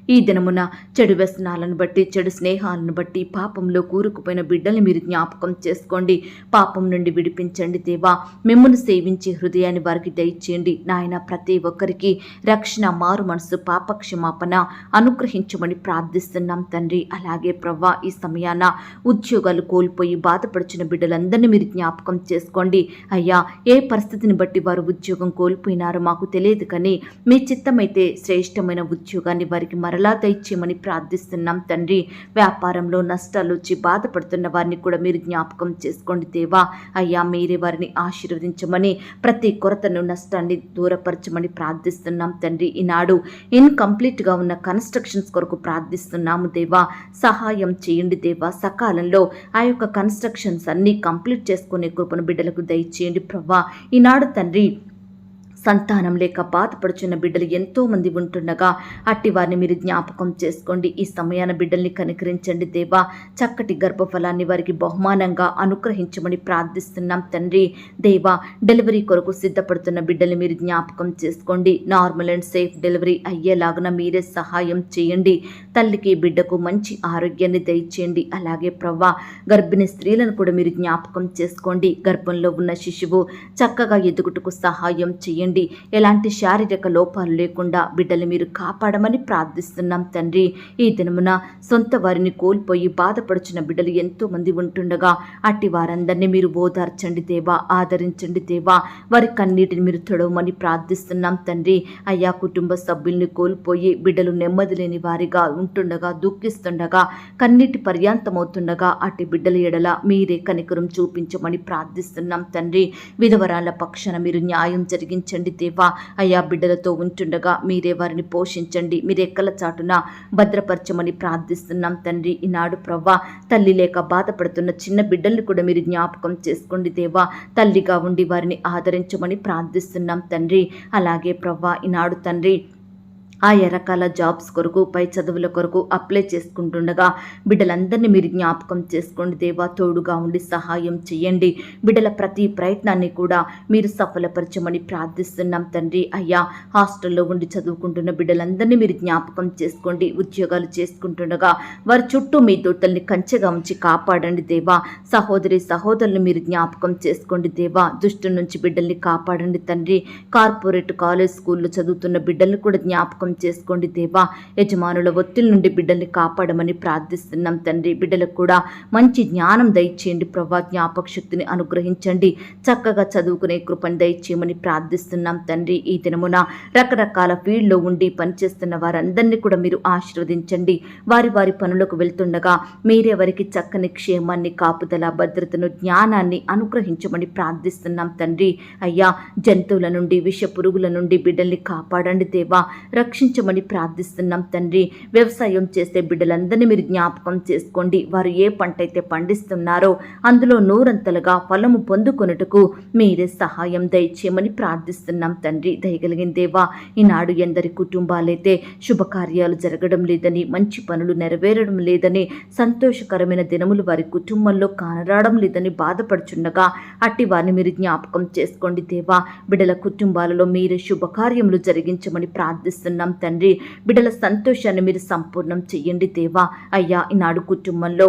ఈ దినమున చెడు వ్యసనాలను బట్టి, చెడు స్నేహాలను బట్టి పాపంలో కూరుకుపోయిన బిడ్డల్ని మీరు జ్ఞాపకం చేసుకోండి. పాపం నుండి విడిపించండి దేవా. మిమ్మల్ని సేవించే హృదయాన్ని వారికి దయచేయండి నాయన. ప్రతి ఒక్కరికి రక్షణ, మారు మనసు, పాపక్షమాపణ అనుగ్రహించమని ప్రార్థిస్తున్నాం తండ్రి. అలాగే ప్రవ్వా, ఈ సమయాన ఉద్యోగాలు కోల్పోయి బాధపడుచున్న బిడ్డలందరినీ మీరు జ్ఞాపకం చేసుకోండి. అయ్యా, ఏ పరిస్థితిని బట్టి వారు ఉద్యోగం కోల్పోయినారో మాకు తెలియదు, కానీ మీ చిత్తమైతే శ్రేష్టమైన ఉద్యోగాన్ని వారికి మరలా దయచేయమని ప్రార్థిస్తున్నాం తండ్రి. వ్యాపారంలో నష్టాలు వచ్చి బాధపడుతున్న వారిని కూడా మీరు జ్ఞాపకం చేసుకోండి దేవా. అయ్యా, మీరే వారిని ఆశీర్వదించమని, ప్రతి కొరతను, నష్టాన్ని దూరపరచమని ప్రార్థిస్తున్నాం తండ్రి. ఈనాడు ఇన్కంప్లీట్గా ఉన్న కన్స్ట్రక్షన్స్ కొరకు ప్రార్థిస్తున్నాము దేవా. సహాయం చేయండి దేవా. సకాలంలో ఆ యొక్క కన్స్ట్రక్షన్స్ అన్నీ కంప్లీట్ చేసుకునే కృపను బిడ్డలకు దయచేయండి ప్రభా. ఈనాడు తండ్రి సంతానం లేక బాధపడుచున్న బిడ్డలు ఎంతో మంది ఉంటుండగా అట్టి వారిని మీరు జ్ఞాపకం చేసుకోండి. ఈ సమయాన బిడ్డల్ని కనికరించండి దేవా. చక్కటి గర్భఫలాన్ని వారికి బహుమానంగా అనుగ్రహించమని ప్రార్థిస్తున్నాం తండ్రి. దేవా, డెలివరీ కొరకు సిద్ధపడుతున్న బిడ్డల్ని మీరు జ్ఞాపకం చేసుకోండి. నార్మల్ అండ్ సేఫ్ డెలివరీ అయ్యేలాగా మీరే సహాయం చేయండి. తల్లికి బిడ్డకు మంచి ఆరోగ్యాన్ని దయచేయండి. అలాగే ప్రవ్వా, గర్భిణీ స్త్రీలను కూడా మీరు జ్ఞాపకం చేసుకోండి. గర్భంలో ఉన్న శిశువు చక్కగా ఎదుగుటకు సహాయం చేయండి. ఎలాంటి శారీరక లోపాలు లేకుండా బిడ్డలు మీరు కాపాడమని ప్రార్థిస్తున్నాం తండ్రి. ఈ దినమున సొంత వారిని కోల్పోయి బాధపడుచున్న బిడ్డలు ఎంతో మంది ఉంటుండగా అట్టి వారందరినీ మీరు ఓదార్చండి దేవా, ఆదరించండి దేవా. వారి కన్నీటిని మీరు తొడవమని ప్రార్థిస్తున్నాం తండ్రి. అయ్యా, కుటుంబ సభ్యుల్ని కోల్పోయి బిడ్డలు నెమ్మది లేని వారిగా ఉంటుండగా, దుఃఖిస్తుండగా, కన్నీటి పర్యాంతమవుతుండగా అట్టి బిడ్డల ఎడల మీరే కనికరం చూపించమని ప్రార్థిస్తున్నాం తండ్రి. విధవరాల పక్షాన మీరు న్యాయం జరిగించండి దేవా. అయ్యా, బిడ్డలతో ఉంటుండగా మీరే వారిని పోషించండి, మీరే రెక్కల చాటున భద్రపరచమని ప్రార్థిస్తున్నాం తండ్రి. ఈనాడు ప్రవ్వా, తల్లి లేక బాధపడుతున్న చిన్న బిడ్డల్ని కూడా మీరు జ్ఞాపకం చేసుకోండి దేవా. తల్లిగా ఉండి వారిని ఆదరించమని ప్రార్థిస్తున్నాం తండ్రి. అలాగే ప్రవ్వా, ఈనాడు తండ్రి ఆయా రకాల జాబ్స్ కొరకు, పై చదువుల కొరకు అప్లై చేసుకుంటుండగా బిడ్డలందరినీ మీరు జ్ఞాపకం చేసుకోండి దేవా. తోడుగా ఉండి సహాయం చేయండి. బిడ్డల ప్రతి ప్రయత్నాన్ని కూడా మీరు సఫలపరచమని ప్రార్థిస్తున్నాం తండ్రి. అయ్యా, హాస్టల్లో ఉండి చదువుకుంటున్న బిడ్డలందరినీ మీరు జ్ఞాపకం చేసుకోండి. ఉద్యోగాలు చేసుకుంటుండగా వారి చుట్టూ మీ దూతల్ని కంచెగా ఉంచి కాపాడండి దేవా. సహోదరి సహోదరులు మీరు జ్ఞాపకం చేసుకోండి దేవా. దుష్టు నుంచి బిడ్డల్ని కాపాడండి తండ్రి. కార్పొరేట్, కాలేజ్, స్కూల్లో చదువుతున్న బిడ్డల్ని కూడా జ్ఞాపకం చేసుకోండి దేవా. యజమానుల ఒత్తిడి నుండి బిడ్డల్ని కాపాడమని ప్రార్థిస్తున్నాం తండ్రి. బిడ్డలకు కూడా మంచి జ్ఞానం దయచేయండి ప్రభా. జ్ఞాపక శక్తిని అనుగ్రహించండి. చక్కగా చదువుకునే కృపను దయచేయమని ప్రార్థిస్తున్నాం తండ్రి. ఈ దినమున రకరకాల ఫీల్డ్లో ఉండి పనిచేస్తున్న వారందరినీ కూడా మీరు ఆశీర్వదించండి. వారి వారి పనులకు వెళ్తుండగా మీరే వారికి చక్కని క్షేమాన్ని, కాపుదల, భద్రతను, జ్ఞానాన్ని అనుగ్రహించమని ప్రార్థిస్తున్నాం తండ్రి. అయ్యా, జంతువుల నుండి, విష పురుగుల నుండి బిడ్డల్ని కాపాడండి దేవా. రక్షించమని ప్రార్థిస్తున్నాం తండ్రి. వ్యవసాయం చేసే బిడ్డలందరినీ మీరు జ్ఞాపకం చేసుకోండి. వారు ఏ పంట అయితే పండిస్తున్నారో అందులో నూరంతలుగా ఫలము పొందుకొనుటకు మీరే సహాయం దయచేయమని ప్రార్థిస్తున్నాం తండ్రి. దయగలిగిన దేవా, ఈనాడు ఎందరి కుటుంబాలైతే శుభకార్యాలు జరగడం లేదని, మంచి పనులు నెరవేరడం లేదని, సంతోషకరమైన దినములు వారి కుటుంబంలో కానరావడం లేదని బాధపడుచుండగా అట్టి వారిని మీరు జ్ఞాపకం చేసుకోండి దేవా. బిడ్డల కుటుంబాలలో మీరే శుభకార్యములు జరిగించమని ప్రార్థిస్తున్నాం తండ్రి. బిడ్డల సంతోషాన్ని మీరు సంపూర్ణం చెయ్యండి దేవా. అయ్యా, ఈనాడు కుటుంబంలో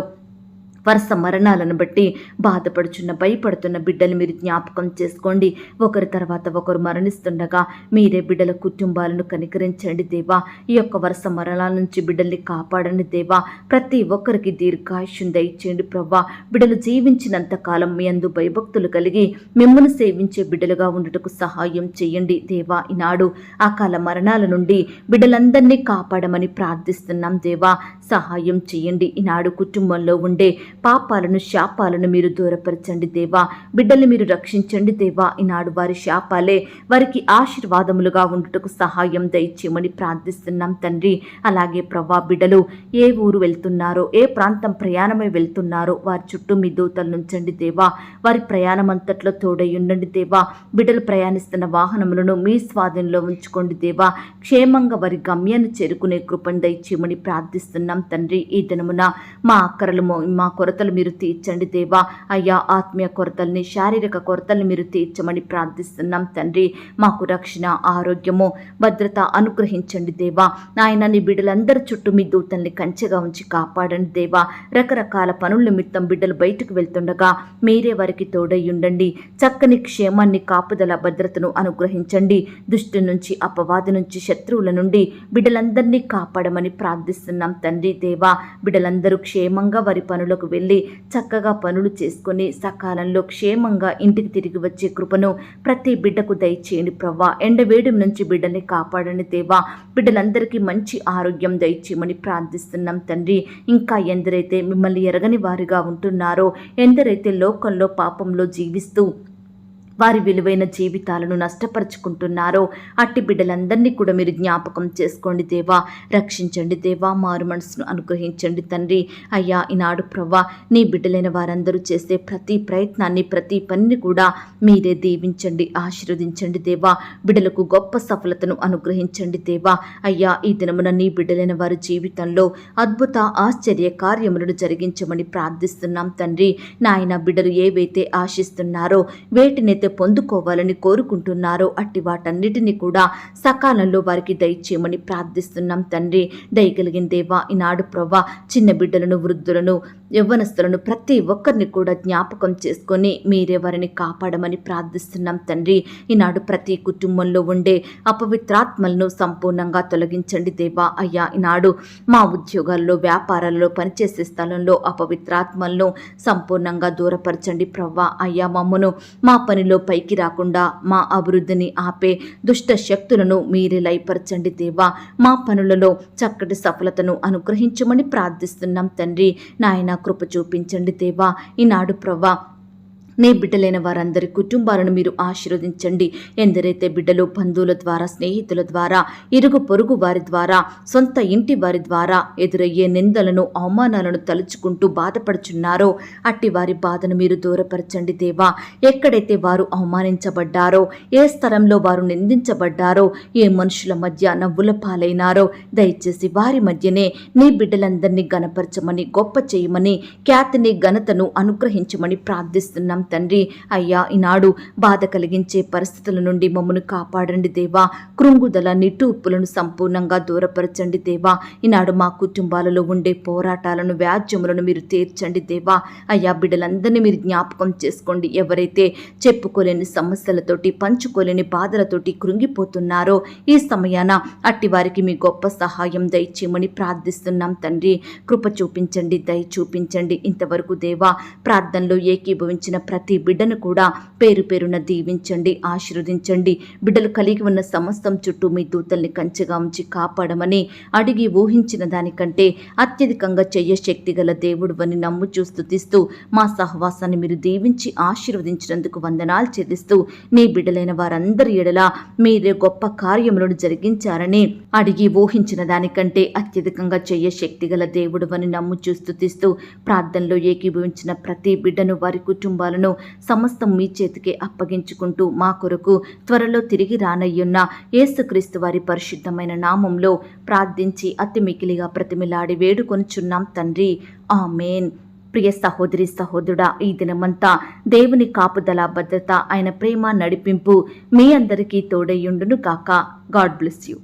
వరుస మరణాలను బట్టి బాధపడుచున్న, భయపడుతున్న బిడ్డలు మీరు జ్ఞాపకం చేసుకోండి. ఒకరి తర్వాత ఒకరు మరణిస్తుండగా మీరే బిడ్డల కుటుంబాలను కనికరించండి దేవా. ఈ యొక్క వరుస మరణాల నుంచి బిడ్డల్ని కాపాడండి దేవా. ప్రతి ఒక్కరికి దీర్ఘాయుష్యం దయచేయండి ప్రవ్వా. బిడ్డలు జీవించినంత కాలం మీ అందు భయభక్తులు కలిగి మిమ్మల్ని సేవించే బిడ్డలుగా ఉండుటకు సహాయం చేయండి దేవా. ఈనాడు అకాల మరణాల నుండి బిడ్డలందరినీ కాపాడమని ప్రార్థిస్తున్నాం దేవా. సహాయం చేయండి. ఈనాడు కుటుంబంలో ఉండే పాపాలను, శాపాలను మీరు దూరపరచండి దేవా. బిడ్డల్ని మీరు రక్షించండి దేవా. ఈనాడు వారి శాపాలే వారికి ఆశీర్వాదములుగా ఉండుటకు సహాయం దయచేయమని ప్రార్థిస్తున్నాం తండ్రి. అలాగే ప్రవ్వా, బిడ్డలు ఏ ఊరు వెళ్తున్నారో, ఏ ప్రాంతం ప్రయాణమై వెళ్తున్నారో వారి చుట్టూ మీ దూతలు నుంచండి దేవా. వారి ప్రయాణం అంతట్లో తోడై ఉండండి దేవా. బిడ్డలు ప్రయాణిస్తున్న వాహనములను మీ స్వాధీనంలో ఉంచుకోండి దేవా. క్షేమంగా వారి గమ్యాన్ని చేరుకునే కృపను దయచేయమని ప్రార్థిస్తున్నాం తండ్రి. ఈ దినమున మా అక్కరలు, మా కొరతలు మీరు తీర్చండి దేవా. అయ్యా, ఆత్మీయ కొరతల్ని, శారీరక కొరతల్ని మీరు తీర్చమని ప్రార్థిస్తున్నాం తండ్రి. మాకు రక్షణ, ఆరోగ్యము, భద్రత అనుగ్రహించండి దేవా. నాయన, నీ బిడ్డలందరి చుట్టూ మీ దూతల్ని కంచెగా ఉంచి కాపాడండి దేవా. రకరకాల పనుల నిమిత్తం బిడ్డలు బయటకు వెళ్తుండగా మీరే వారికి తోడై ఉండండి. చక్కని క్షేమాన్ని, కాపుదల, భద్రతను అనుగ్రహించండి. దుష్టు నుంచి, అపవాది నుంచి, శత్రువుల నుండి బిడ్డలందరినీ కాపాడమని ప్రార్థిస్తున్నాం తండ్రి దేవా. బిడ్డలందరూ క్షేమంగా వారి పనులకు వెళ్ళి చక్కగా పనులు చేసుకుని సకాలంలో క్షేమంగా ఇంటికి తిరిగి వచ్చే కృపను ప్రతి బిడ్డకు దయచేయండి ప్రవ్వా. ఎండవేడి నుంచి బిడ్డని కాపాడని దేవా. బిడ్డలందరికీ మంచి ఆరోగ్యం దయచేయమని ప్రార్థిస్తున్నాం తండ్రి. ఇంకా ఎందరైతే మిమ్మల్ని ఎరగని వారిగా ఉంటున్నారో, ఎందరైతే లోకంలో పాపంలో జీవిస్తూ వారి విలువైన జీవితాలను నష్టపరుచుకుంటున్నారో అట్టి బిడ్డలందరినీ కూడా మీరు జ్ఞాపకం చేసుకోండి దేవా. రక్షించండి దేవా, మారు మనసును అనుగ్రహించండి తండ్రి. అయ్యా, ఈనాడు ప్రవ్వా నీ బిడ్డలైన వారందరూ చేసే ప్రతి ప్రయత్నాన్ని, ప్రతి పనిని కూడా మీరే దీవించండి, ఆశీర్వదించండి దేవా. బిడ్డలకు గొప్ప సఫలతను అనుగ్రహించండి దేవా. అయ్యా, ఈ దినమున నీ బిడ్డలైన వారి జీవితంలో అద్భుత ఆశ్చర్య కార్యములను జరిగించమని ప్రార్థిస్తున్నాం తండ్రి. నాయన, బిడ్డలు ఏవైతే ఆశిస్తున్నారో, వేటినైతే పొందుకోవాలని కోరుకుంటున్నారో అట్టి వాటన్నిటిని కూడా సకాలంలో వారికి దయచేయమని ప్రార్థిస్తున్నాం తండ్రి. దయగలిగిన దేవా, ఈనాడు ప్రవ్వా చిన్న బిడ్డలను, వృద్ధులను, యవ్వనస్తులను ప్రతి ఒక్కరిని కూడా జ్ఞాపకం చేసుకొని మీరే వారిని కాపాడమని ప్రార్థిస్తున్నాం తండ్రి. ఈనాడు ప్రతి కుటుంబంలో ఉండే అపవిత్రాత్మలను సంపూర్ణంగా తొలగించండి దేవా. అయ్యా, ఈనాడు మా ఉద్యోగాల్లో, వ్యాపారాలలో, పనిచేసే స్థలంలో అపవిత్రాత్మలను సంపూర్ణంగా దూరపరచండి ప్రవ్వా. అయ్యా, మమ్మను మా పనిలో పైకి రాకుండా మా అభివృద్ధిని ఆపే దుష్ట శక్తులను మీరే లయపరచండి దేవా. మా పనులలో చక్కటి సఫలతను అనుగ్రహించమని ప్రార్థిస్తున్నాం తండ్రి. నాయన, కృప చూపించండి దేవా. ఈనాడు ప్రవ్వా నీ బిడ్డలైన వారందరి కుటుంబాలను మీరు ఆశీర్వదించండి. ఎందరైతే బిడ్డలు బంధువుల ద్వారా, స్నేహితుల ద్వారా, ఇరుగు పొరుగు వారి ద్వారా, సొంత ఇంటి వారి ద్వారా ఎదురయ్యే నిందలను, అవమానాలను తలుచుకుంటూ బాధపడుచున్నారో అట్టి వారి బాధను మీరు దూరపరచండి దేవా. ఎక్కడైతే వారు అవమానించబడ్డారో, ఏ స్థలంలో వారు నిందించబడ్డారో, ఏ మనుషుల మధ్య నవ్వుల పాలైనారో దయచేసి వారి మధ్యనే నీ బిడ్డలందరినీ గణపరచమని, గొప్ప చేయమని, ఖ్యాతిని, ఘనతను అనుగ్రహించమని ప్రార్థిస్తున్నాం తండ్రి. అయ్యా, ఈనాడు బాధ కలిగించే పరిస్థితుల నుండి మమ్మను కాపాడండి దేవా. కృంగుదల, నిట్టూర్పులను సంపూర్ణంగా దూరపరచండి దేవా. ఈనాడు మా కుటుంబాలలో ఉండే పోరాటాలను, వ్యాజ్యములను మీరు తీర్చండి దేవా. అయ్యా, బిడ్డలందరినీ మీరు జ్ఞాపకం చేసుకోండి. ఎవరైతే చెప్పుకోలేని సమస్యలతోటి, పంచుకోలేని బాధలతోటి కృంగిపోతున్నారో ఈ సమయాన అట్టి వారికి మీ గొప్ప సహాయం దయచేయమని ప్రార్థిస్తున్నాం తండ్రి. కృప చూపించండి, దయ చూపించండి. ఇంతవరకు దేవా ప్రార్థనలో ఏకీభవించిన ప్రతి బిడ్డను కూడా పేరు పేరున దీవించండి, ఆశీర్వదించండి. బిడ్డలు కలిగి ఉన్న సమస్తం చుట్టూ మీ దూతల్ని కంచెగా ఉంచి కాపాడమని అడిగి ఊహించిన దానికంటే అత్యధికంగా శక్తి గల దేవుడు అని నమ్ముచూ స్తుతిస్తూ మా సహవాసాన్ని మీరు దీవించి ఆశీర్వదించినందుకు వందనాలు చెల్లిస్తూ నీ బిడ్డలైన వారందరి ఎడల మీరే గొప్ప కార్యములను జరిగించారని అడిగి ఊహించిన దానికంటే అత్యధికంగా శక్తి గల దేవుడు అని నమ్ముచూ స్తుతిస్తూ ప్రార్థనలో ఏకీభవించిన ప్రతి బిడ్డను, వారి కుటుంబాలను సమస్తం మీ చేతికి అప్పగించుకుంటూ మా కొరకు త్వరలో తిరిగి రానయ్యున్న యేసుక్రీస్తు వారి పరిశుద్ధమైన నామంలో ప్రార్థించి అతి మికిలిగా ప్రతిమిలాడి వేడుకొనుచున్నాం తండ్రి. ఆమేన్. ప్రియ సహోదరి, సహోదరుడా, ఈ దినమంతా దేవుని కాపుదల, భద్రత, ఆయన ప్రేమ, నడిపింపు మీ అందరికీ తోడయ్యుండును గాక. God bless you.